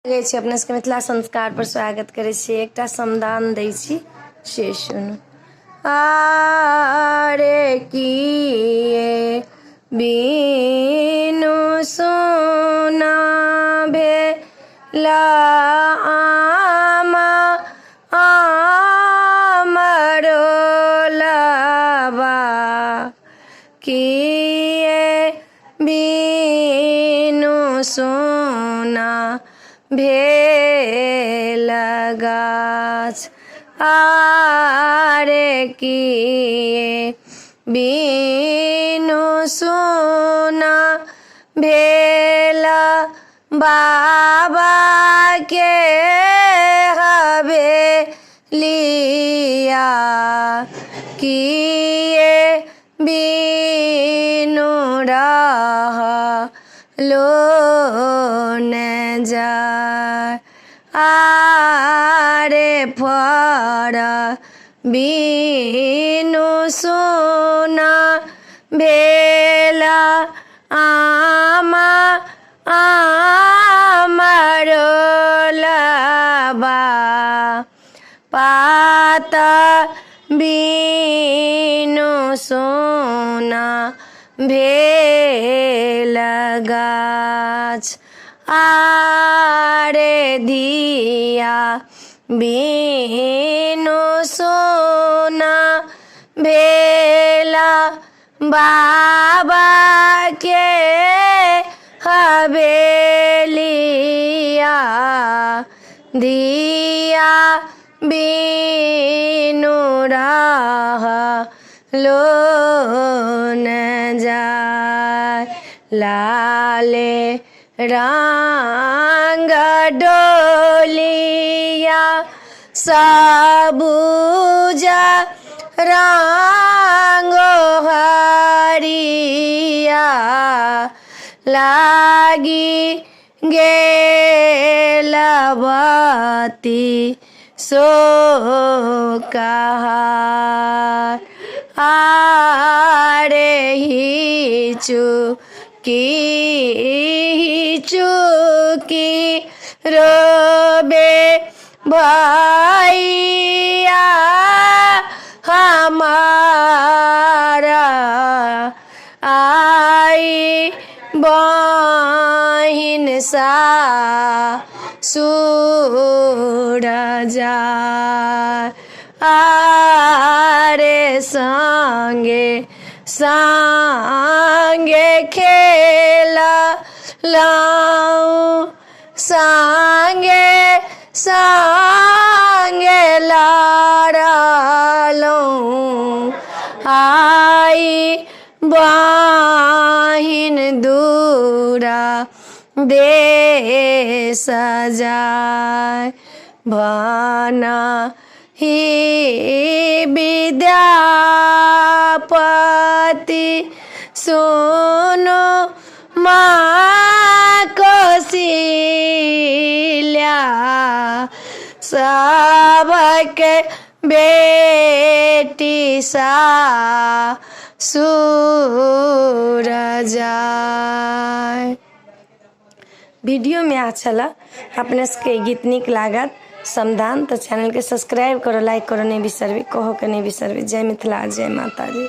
अपने सबके मिथिला संस्कार पर स्वागत करे छी। एकटा समदान दै छी से सुनु। आरे किए बीनु सोना भेला आमा आमरो लाबा किए बीनु सोना भेल गाछ आरे किए बीनु सोना भेल बाबा के हवेलिया किए बीनु रहलो न जाय आरे फर बीनु सोना भेल आमा आमरो लाबा पात बीनु सोना भेल गाछ आरे धिया बीनु सोना भेल बाबा के हवेलिया धिया बीनु रहलो न जाय लाले रंग डोलिया सबुज रंग हरिया लागी गेल बती सो कहार आरे चुकी रोबे भैया हमारा आई बहिन सासुर जाय आरे संगे संगे खेला लाऊं संगे संगे लड़लूं आई बहिन दूरा देश जाय बना ही विद्यापति सुनो माँ कौशल्या सबके बेटी सासुर जाय। वीडियो में अच्छा लगा अपने के गीत निक लागत समदान तो चैनल के सब्सक्राइब करो, लाइक करो नहीं बिसरबे, कहो के नहीं बिसरबे। जय मिथिला, जय माता जी।